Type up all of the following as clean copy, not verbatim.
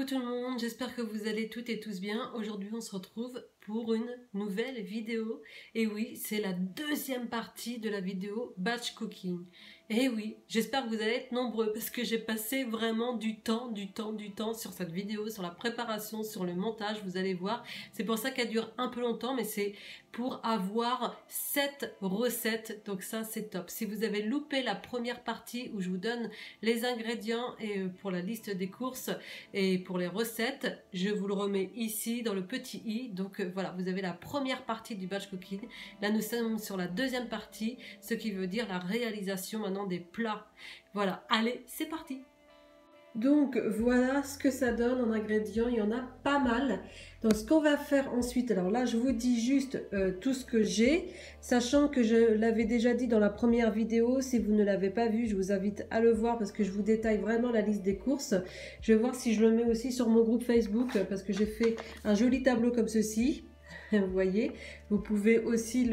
tout le monde, j'espère que vous allez toutes et tous bien. Aujourd'hui on se retrouve pour une nouvelle vidéo. Et oui, c'est la deuxième partie de la vidéo batch cooking. Et oui, j'espère que vous allez être nombreux parce que j'ai passé vraiment du temps sur cette vidéo, sur la préparation, sur le montage, vous allez voir. C'est pour ça qu'elle dure un peu longtemps, mais c'est pour avoir 7 recettes, donc ça c'est top. Si vous avez loupé la première partie où je vous donne les ingrédients et pour la liste des courses et pour les recettes, je vous le remets ici dans le petit i. Donc voilà, vous avez la première partie du batch cooking. Là nous sommes sur la deuxième partie, ce qui veut dire la réalisation maintenant des plats. Voilà, allez, c'est parti. Donc voilà ce que ça donne en ingrédients, il y en a pas mal. Donc ce qu'on va faire ensuite, alors là je vous dis juste tout ce que j'ai, sachant que je l'avais déjà dit dans la première vidéo. Si vous ne l'avez pas vu, je vous invite à le voir parce que je vous détaille vraiment la liste des courses. Je vais voir si je le mets aussi sur mon groupe Facebook parce que j'ai fait un joli tableau comme ceci. Vous voyez, vous pouvez aussi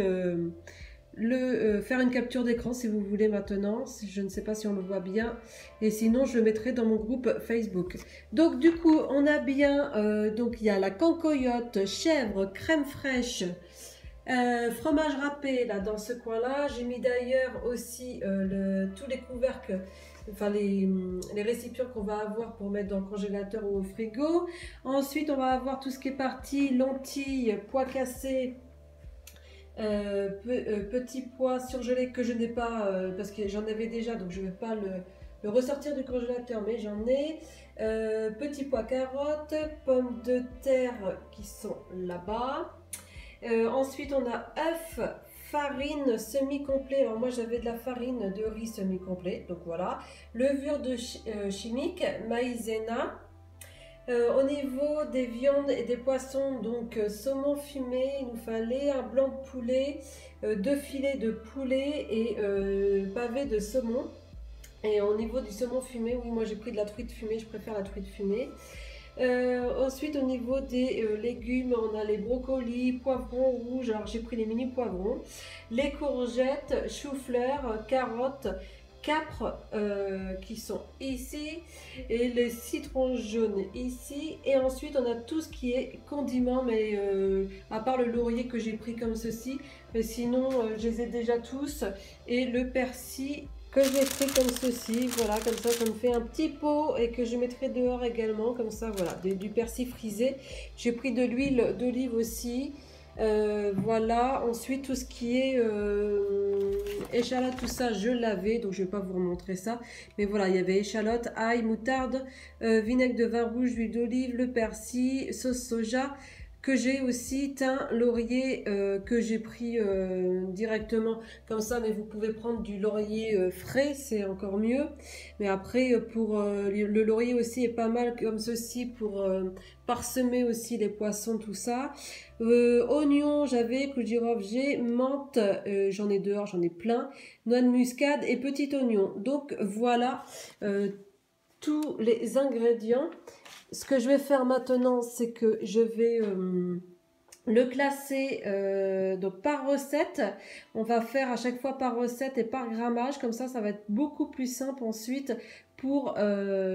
faire une capture d'écran si vous voulez maintenant. Je ne sais pas si on le voit bien, et sinon je le mettrai dans mon groupe Facebook. Donc du coup on a bien donc il y a la cancoyote, chèvre, crème fraîche, fromage râpé là dans ce coin là. J'ai mis d'ailleurs aussi tous les couvercles, enfin les récipients qu'on va avoir pour mettre dans le congélateur ou au frigo. Ensuite on va avoir tout ce qui est parti lentilles, pois cassés, petits pois surgelés que je n'ai pas parce que j'en avais déjà, donc je ne vais pas le ressortir du congélateur, mais j'en ai. Petits pois, carottes, pommes de terre qui sont là-bas. Ensuite on a œufs, farine semi-complet. Alors moi j'avais de la farine de riz semi-complet, donc voilà. Levure chimique, maïzena. Au niveau des viandes et des poissons, donc saumon fumé, il nous fallait un blanc de poulet, 2 filets de poulet et pavé de saumon. Et au niveau du saumon fumé, oui, moi j'ai pris de la truite fumée, je préfère la truite fumée. Ensuite au niveau des légumes, on a les brocolis, poivrons rouges, alors j'ai pris les mini poivrons, les courgettes, choux-fleurs, carottes, capres qui sont ici, et les citrons jaunes ici. Et ensuite on a tout ce qui est condiments, mais à part le laurier que j'ai pris comme ceci, mais sinon je les ai déjà tous, et le persil que j'ai pris comme ceci. Voilà, comme ça me fait un petit pot et que je mettrai dehors également, comme ça. Voilà, du persil frisé. J'ai pris de l'huile d'olive aussi. Voilà, ensuite tout ce qui est échalote, tout ça je l'avais, donc je vais pas vous remontrer ça, mais voilà, il y avait échalote, ail, moutarde, vinaigre de vin rouge, huile d'olive, le persil, sauce soja que j'ai aussi, thym, laurier que j'ai pris directement comme ça, mais vous pouvez prendre du laurier frais, c'est encore mieux. Mais après pour le laurier aussi est pas mal comme ceci pour parsemer aussi les poissons, tout ça. Oignons j'avais, clou de girofle j'ai, menthe j'en ai dehors, j'en ai plein, noix de muscade et petit oignon. Donc voilà tous les ingrédients. Ce que je vais faire maintenant, c'est que je vais le classer donc par recette. On va faire à chaque fois par recette et par grammage, comme ça va être beaucoup plus simple ensuite pour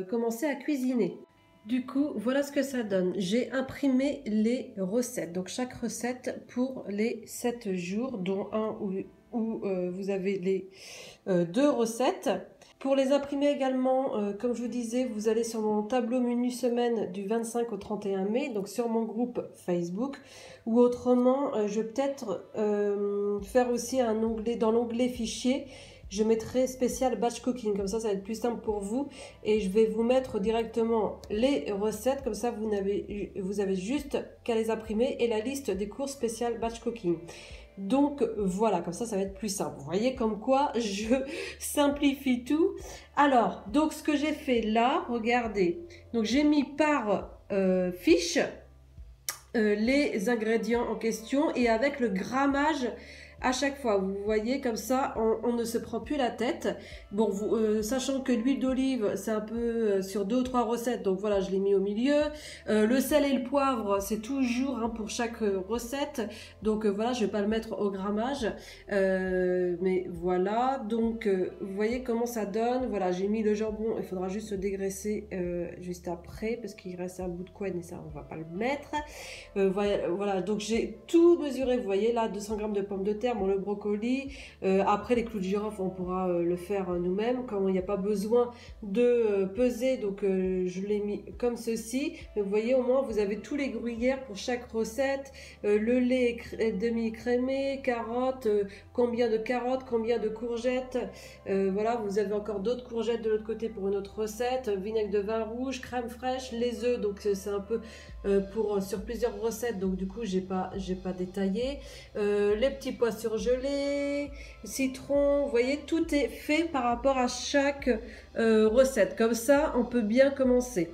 commencer à cuisiner. Du coup, voilà ce que ça donne. J'ai imprimé les recettes, donc chaque recette pour les 7 jours, dont un où vous avez les 2 recettes. Pour les imprimer également, comme je vous disais, vous allez sur mon tableau menu semaine du 25 au 31 mai, donc sur mon groupe Facebook, ou autrement, je vais peut-être faire aussi un onglet, dans l'onglet fichier, je mettrai spécial batch cooking, comme ça va être plus simple pour vous, et je vais vous mettre directement les recettes, comme ça vous avez juste qu'à les imprimer, et la liste des cours spéciales batch cooking. Donc voilà, comme ça va être plus simple. Vous voyez comme quoi je simplifie tout. Alors, donc ce que j'ai fait là, regardez. Donc j'ai mis par fiche les ingrédients en question et avec le grammage à chaque fois. Vous voyez, comme ça, on ne se prend plus la tête. Bon, sachant que l'huile d'olive, c'est un peu sur 2 ou 3 recettes, donc voilà, je l'ai mis au milieu. Le sel et le poivre, c'est toujours pour chaque recette, donc voilà, je vais pas le mettre au grammage, mais voilà. Donc vous voyez comment ça donne. Voilà, j'ai mis le jambon, il faudra juste le dégraisser juste après, parce qu'il reste un bout de couenne et ça, on va pas le mettre. Voilà, donc j'ai tout mesuré, vous voyez là, 200 g de pommes de terre, bon, le brocoli, après les clous de girofle, on pourra le faire nous-mêmes, quand il n'y a pas besoin de peser, donc je l'ai mis comme ceci. Mais vous voyez, au moins vous avez tous les gruyères pour chaque recette, le lait demi-crémé, carottes, combien de carottes, combien de courgettes, voilà, vous avez encore d'autres courgettes de l'autre côté pour une autre recette, vinaigre de vin rouge, crème fraîche, les œufs, donc c'est un peu sur plusieurs recettes, donc du coup j'ai pas détaillé, les petits pois surgelés, citron, vous voyez, tout est fait par rapport à chaque recette, comme ça on peut bien commencer.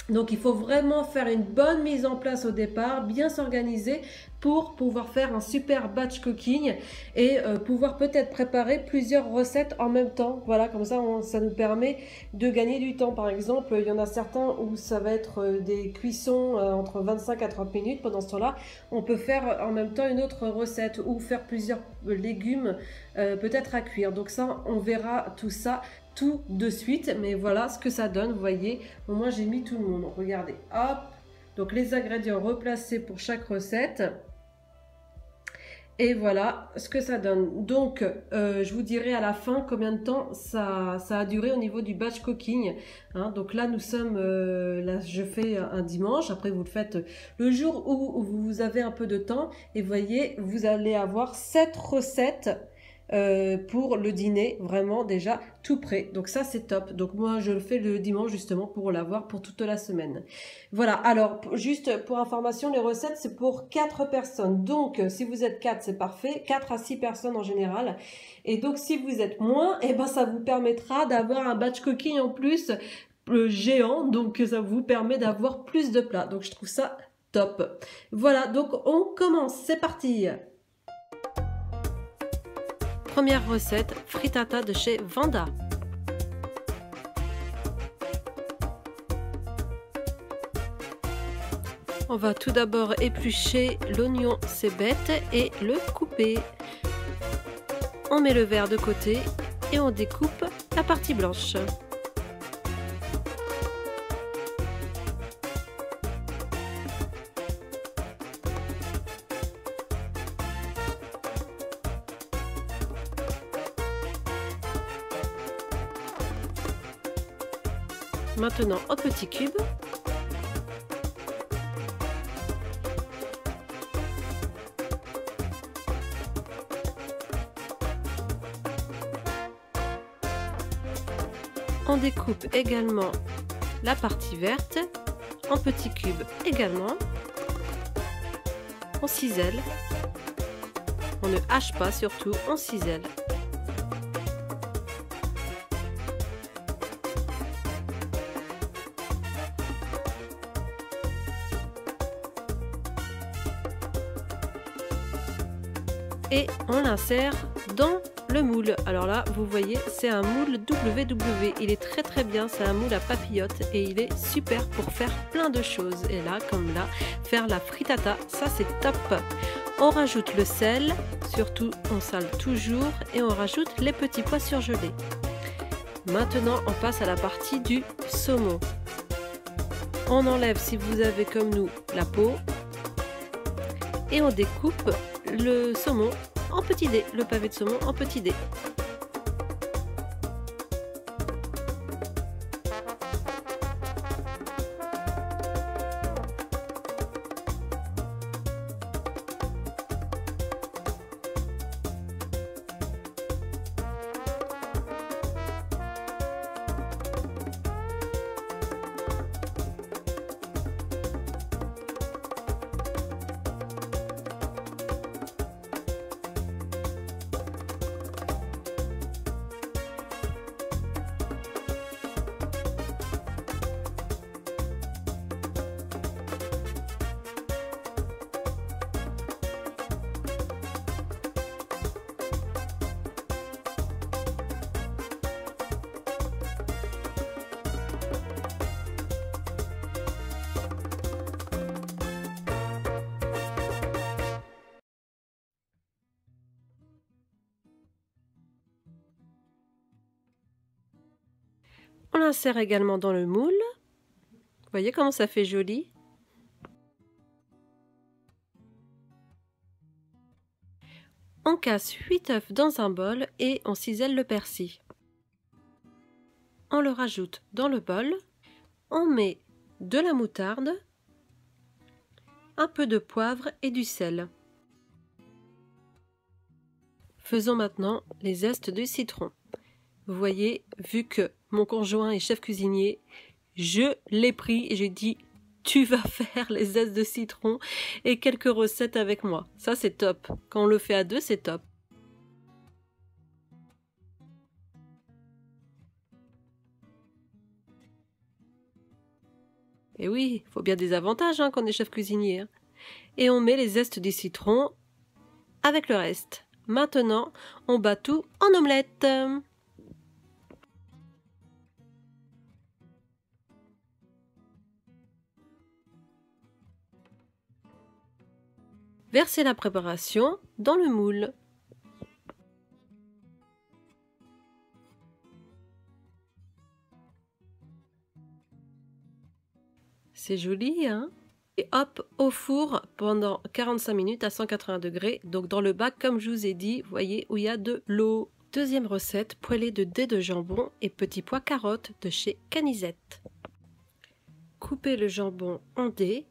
Donc il faut vraiment faire une bonne mise en place au départ, bien s'organiser pour pouvoir faire un super batch cooking et pouvoir peut-être préparer plusieurs recettes en même temps. Voilà, comme ça ça nous permet de gagner du temps. Par exemple, il y en a certains où ça va être des cuissons entre 25 à 30 minutes. Pendant ce temps-là, on peut faire en même temps une autre recette ou faire plusieurs légumes peut-être à cuire. Donc ça, on verra tout ça tout de suite, mais voilà ce que ça donne. Vous voyez, au moins j'ai mis tout le monde. Regardez, hop, donc les ingrédients replacés pour chaque recette. Et voilà ce que ça donne. Donc, je vous dirai à la fin combien de temps ça a duré au niveau du batch cooking. Hein, donc là, nous sommes, là, je fais un dimanche. Après, vous le faites le jour où vous avez un peu de temps. Et vous voyez, vous allez avoir 7 recettes pour le dîner, vraiment déjà tout prêt. Donc ça c'est top. Donc moi je le fais le dimanche justement pour l'avoir pour toute la semaine. Voilà, alors juste pour information, les recettes c'est pour 4 personnes. Donc si vous êtes 4 c'est parfait, 4 à 6 personnes en général. Et donc si vous êtes moins, et ben ça vous permettra d'avoir un batch cooking en plus géant. Donc ça vous permet d'avoir plus de plats. Donc je trouve ça top. Voilà, donc on commence, c'est parti. Première recette, frittata de chez Vanda. On va tout d'abord éplucher l'oignon cébette et le couper. On met le verre de côté et on découpe la partie blanche. Maintenant en petits cubes. On découpe également la partie verte en petits cubes également. On cisèle. On ne hache pas surtout, on cisèle. Et on l'insère dans le moule. Alors là, vous voyez, c'est un moule WW. Il est très très bien, c'est un moule à papillotes et il est super pour faire plein de choses. Et là, comme là, faire la frittata, ça c'est top. On rajoute le sel, surtout on sale toujours, et on rajoute les petits pois surgelés. Maintenant, on passe à la partie du saumon. On enlève, si vous avez comme nous, la peau. Et on découpe le saumon en petits dés, le pavé de saumon en petits dés. On l'insère également dans le moule. Vous voyez comment ça fait joli? On casse 8 œufs dans un bol et on cisèle le persil. On le rajoute dans le bol. On met de la moutarde, un peu de poivre et du sel. Faisons maintenant les zestes de citron. Vous voyez, vu que mon conjoint est chef cuisinier, je l'ai pris et j'ai dit « Tu vas faire les zestes de citron et quelques recettes avec moi. » Ça, c'est top. Quand on le fait à deux, c'est top. Et oui, il faut bien des avantages quand on est chef cuisinier. Et on met les zestes du citron avec le reste. Maintenant, on bat tout en omelette. Versez la préparation dans le moule. C'est joli, hein? Et hop, au four pendant 45 minutes à 180 degrés. Donc dans le bac, comme je vous ai dit, vous voyez où il y a de l'eau. Deuxième recette, poêlée de dés de jambon et petits pois carottes de chez Canisette. Coupez le jambon en dés.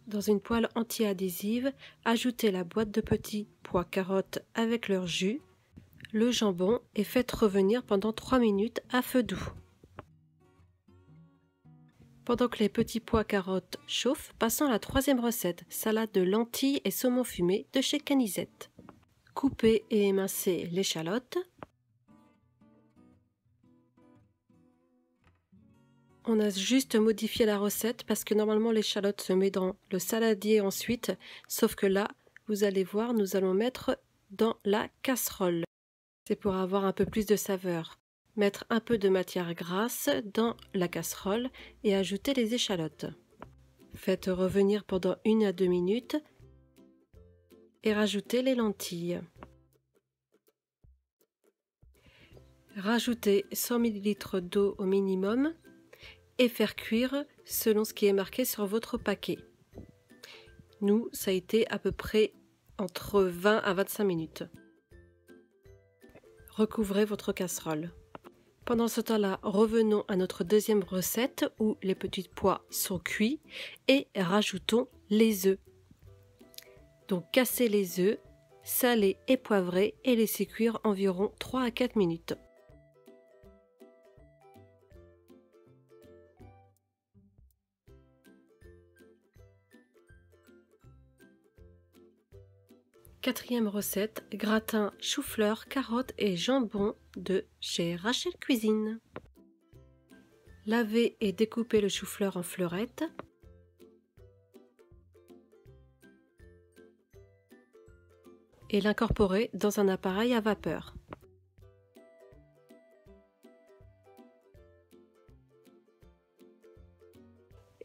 Dans une poêle anti-adhésive, ajoutez la boîte de petits pois carottes avec leur jus, le jambon et faites revenir pendant 3 minutes à feu doux. Pendant que les petits pois carottes chauffent, passons à la troisième recette, salade de lentilles et saumon fumé de chez Canisette. Coupez et émincez l'échalote. On a juste modifié la recette parce que normalement l'échalote se met dans le saladier ensuite, sauf que là, vous allez voir, nous allons mettre dans la casserole. C'est pour avoir un peu plus de saveur. Mettre un peu de matière grasse dans la casserole et ajouter les échalotes. Faites revenir pendant 1 à 2 minutes et rajoutez les lentilles. Rajoutez 100 ml d'eau au minimum et faire cuire selon ce qui est marqué sur votre paquet. Nous, ça a été à peu près entre 20 à 25 minutes. Recouvrez votre casserole. Pendant ce temps-là, revenons à notre deuxième recette où les petits pois sont cuits et rajoutons les œufs. Donc cassez les œufs, salez et poivrez et laissez cuire environ 3 à 4 minutes. Quatrième recette, gratin chou-fleur, carottes et jambon de chez Rachel Cuisine. Lavez et découpez le chou-fleur en fleurettes. Et l'incorporer dans un appareil à vapeur.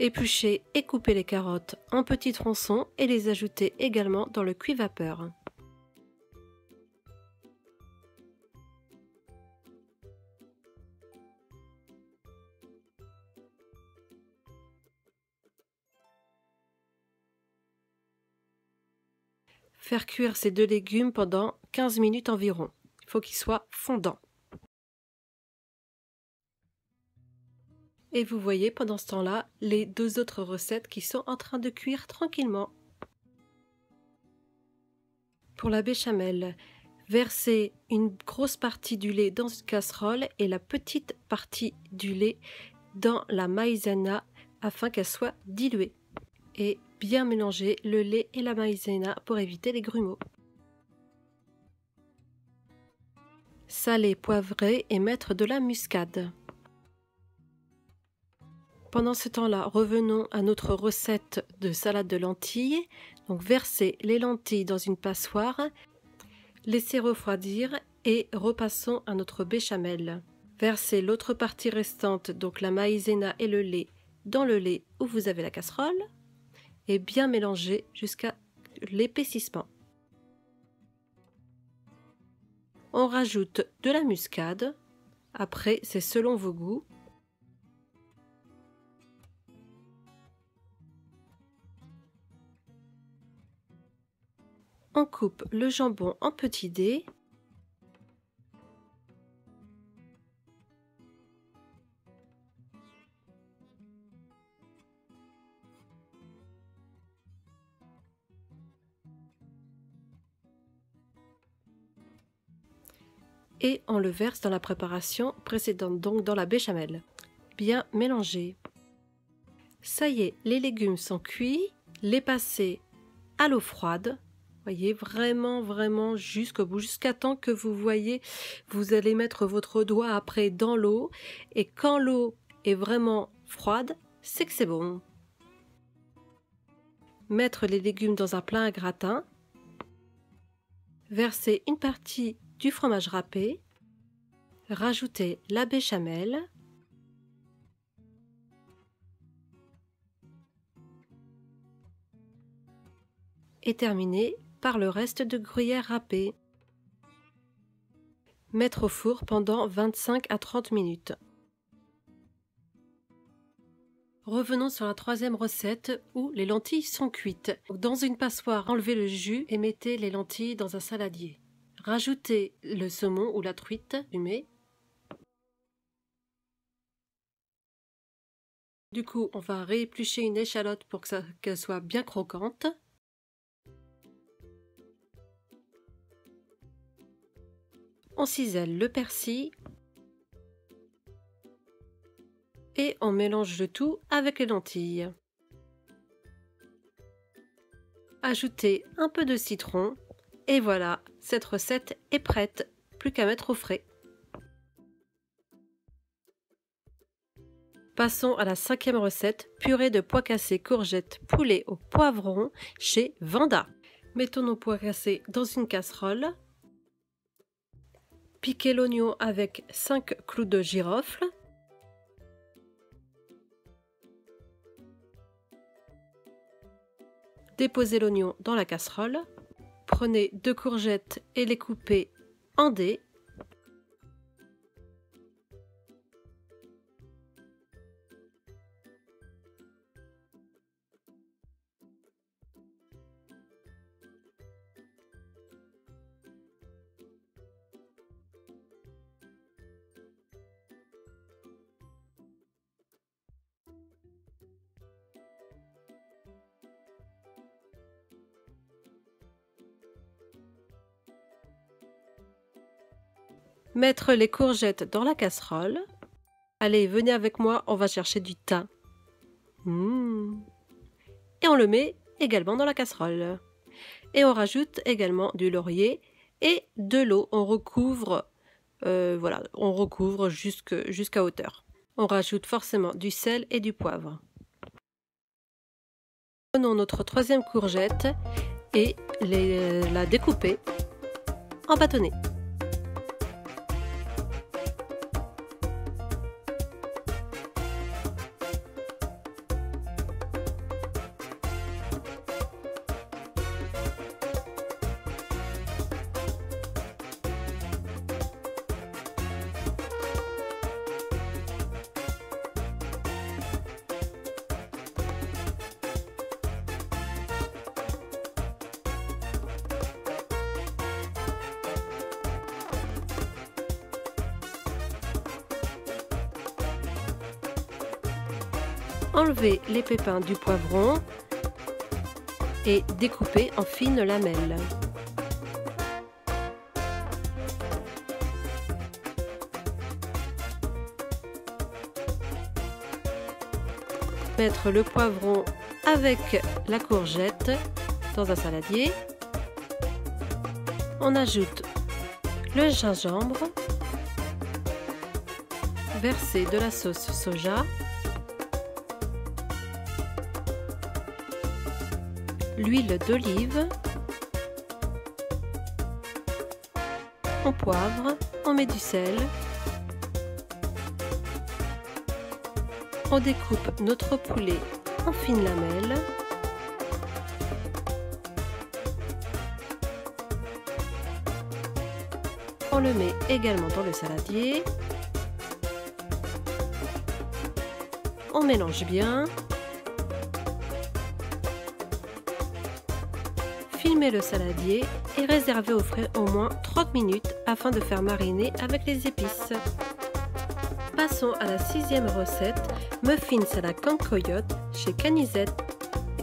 Épluchez et coupez les carottes en petits tronçons et les ajouter également dans le cuit-vapeur. Faire cuire ces deux légumes pendant 15 minutes environ. Il faut qu'ils soient fondants. Et vous voyez pendant ce temps-là les deux autres recettes qui sont en train de cuire tranquillement. Pour la béchamel, versez une grosse partie du lait dans une casserole et la petite partie du lait dans la maïzena afin qu'elle soit diluée. Et bien mélanger le lait et la maïzena pour éviter les grumeaux. Saler, poivrer et mettre de la muscade. Pendant ce temps-là, revenons à notre recette de salade de lentilles. Donc versez les lentilles dans une passoire, laissez refroidir et repassons à notre béchamel. Versez l'autre partie restante, donc la maïzena et le lait, dans le lait où vous avez la casserole et bien mélanger jusqu'à l'épaississement. On rajoute de la muscade. Après, c'est selon vos goûts. On coupe le jambon en petits dés. Et on le verse dans la préparation précédente, donc dans la béchamel. Bien mélanger. Ça y est, les légumes sont cuits. Les passer à l'eau froide. Voyez, vraiment jusqu'au bout, jusqu'à temps que vous voyez, vous allez mettre votre doigt après dans l'eau. Et quand l'eau est vraiment froide, c'est que c'est bon. Mettre les légumes dans un plat à gratin. Verser une partie du fromage râpé, rajouter la béchamel, et terminer par le reste de gruyère râpé. Mettre au four pendant 25 à 30 minutes. Revenons sur la troisième recette où les lentilles sont cuites. Dans une passoire, enlevez le jus et mettez les lentilles dans un saladier. Rajoutez le saumon ou la truite fumée. Du coup, on va rééplucher une échalote pour qu'elle soit bien croquante. On cisèle le persil. Et on mélange le tout avec les lentilles. Ajoutez un peu de citron. Et voilà, cette recette est prête, plus qu'à mettre au frais. Passons à la cinquième recette, purée de pois cassés, courgettes, poulet au poivron chez Vanda. Mettons nos pois cassés dans une casserole. Piquez l'oignon avec 5 clous de girofle. Déposez l'oignon dans la casserole. Prenez 2 courgettes et les coupez en dés. Mettre les courgettes dans la casserole. Allez, venez avec moi, on va chercher du thym. Et on le met également dans la casserole. Et on rajoute également du laurier et de l'eau. On recouvre, voilà, on recouvre jusqu'à hauteur. On rajoute forcément du sel et du poivre. Prenons notre troisième courgette et la découper en bâtonnets. Enlevez les pépins du poivron et découpez en fines lamelles. Mettre le poivron avec la courgette dans un saladier. On ajoute le gingembre, verser de la sauce soja, l'huile d'olive, on poivre, on met du sel, On découpe notre poulet en fines lamelles. On le met également dans le saladier. On mélange bien. Filmez le saladier et réservez au frais au moins 30 minutes afin de faire mariner avec les épices. Passons à la 6e recette, muffins à la cancoyote chez Canisette.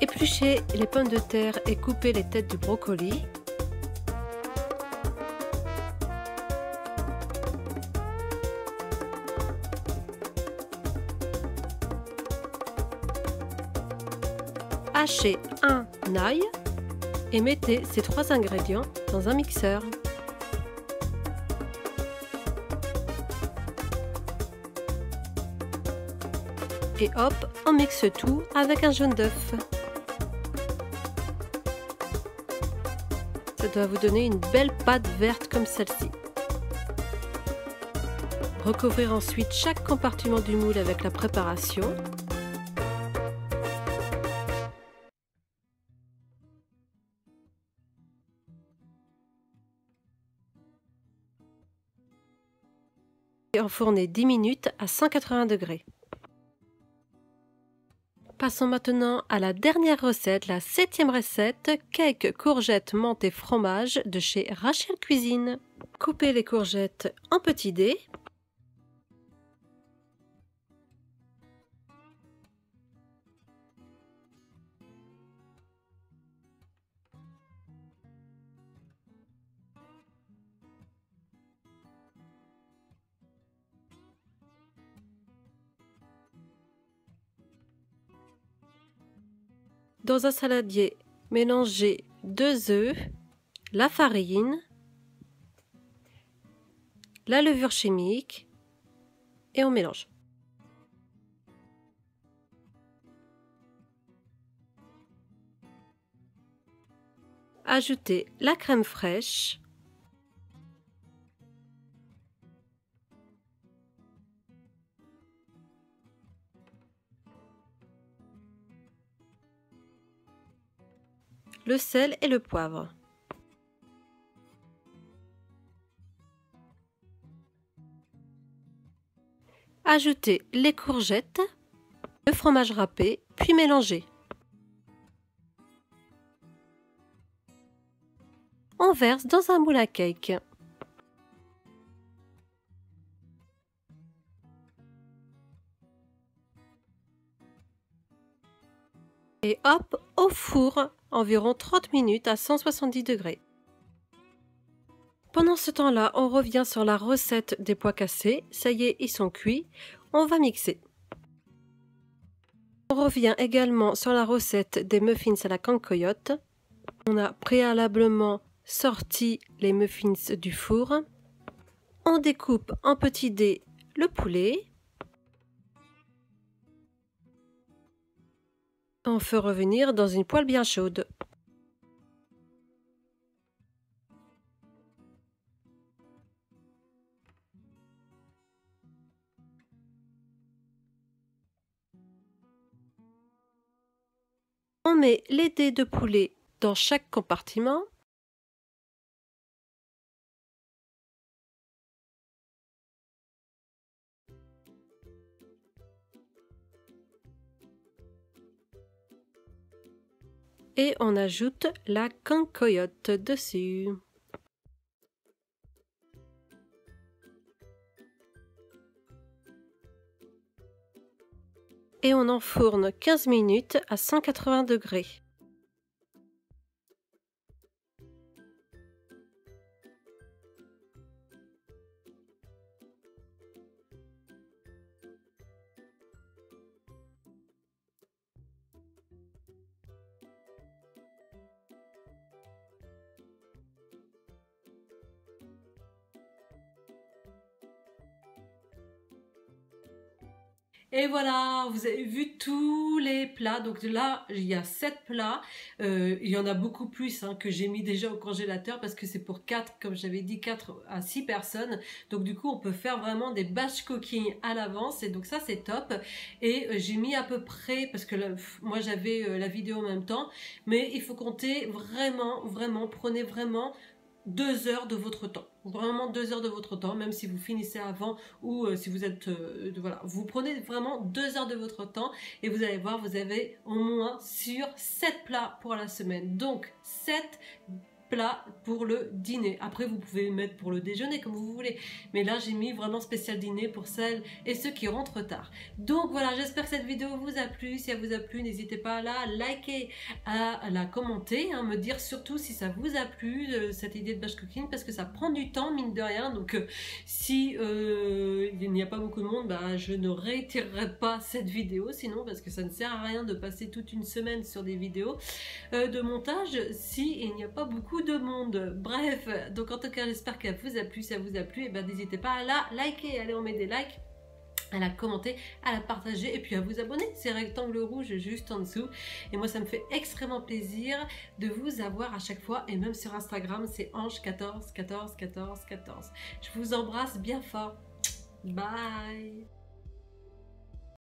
Épluchez les pommes de terre et coupez les têtes du brocoli. Hachez un ail et mettez ces 3 ingrédients dans un mixeur. Et hop, on mixe tout avec un jaune d'œuf. Ça doit vous donner une belle pâte verte comme celle-ci. Recouvrir ensuite chaque compartiment du moule avec la préparation. Et enfourner 10 minutes à 180 degrés. Passons maintenant à la dernière recette, la 7e recette, cake courgettes menthe et fromage de chez Rachel Cuisine. Coupez les courgettes en petits dés. Dans un saladier, mélangez 2 œufs, la farine, la levure chimique et on mélange. Ajoutez la crème fraîche, le sel et le poivre. Ajoutez les courgettes, le fromage râpé, puis mélangez. On verse dans un moule à cake. Et hop, au four, environ 30 minutes à 170 degrés. Pendant ce temps-là, on revient sur la recette des pois cassés. Ça y est, ils sont cuits. On va mixer. On revient également sur la recette des muffins à la cancoyote. On a préalablement sorti les muffins du four. On découpe en petits dés le poulet. On fait revenir dans une poêle bien chaude. On met les dés de poulet dans chaque compartiment. Et on ajoute la cancoyote dessus. Et on enfourne 15 minutes à 180 degrés. Et voilà, vous avez vu tous les plats. Donc là, il y a 7 plats. Il y en a beaucoup plus hein, que j'ai mis déjà au congélateur parce que c'est pour 4, comme j'avais dit, 4 à 6 personnes. Donc du coup, on peut faire vraiment des batch cooking à l'avance. Et donc ça, c'est top. Et j'ai mis à peu près, parce que là, moi j'avais la vidéo en même temps, mais il faut compter vraiment, prenez vraiment 2 heures de votre temps. Vraiment 2 heures de votre temps, même si vous finissez avant ou si vous êtes... voilà, vous prenez vraiment 2 heures de votre temps et vous allez voir, vous avez au moins sur 7 plats pour la semaine. Donc 7 plats pour le dîner. Après, vous pouvez mettre pour le déjeuner comme vous voulez. Mais là, j'ai mis vraiment spécial dîner pour celles et ceux qui rentrent tard. Donc voilà, j'espère que cette vidéo vous a plu. Si elle vous a plu, n'hésitez pas à la liker, à la commenter, hein, me dire surtout si ça vous a plu, cette idée de batch cooking, parce que ça prend du temps, mine de rien. Donc si il n'y a pas beaucoup de monde, bah, je ne réitérerai pas cette vidéo, sinon, parce que ça ne sert à rien de passer toute une semaine sur des vidéos de montage si il n'y a pas beaucoup de monde. Bref, donc en tout cas j'espère qu'elle vous a plu. Si ça vous a plu, et ben n'hésitez pas à la liker. Allez, on met des likes, à la commenter, à la partager et puis à vous abonner. C'est rectangle rouge juste en dessous. Et moi ça me fait extrêmement plaisir de vous avoir à chaque fois. Et même sur Instagram c'est Ange14141414. Je vous embrasse bien fort. Bye.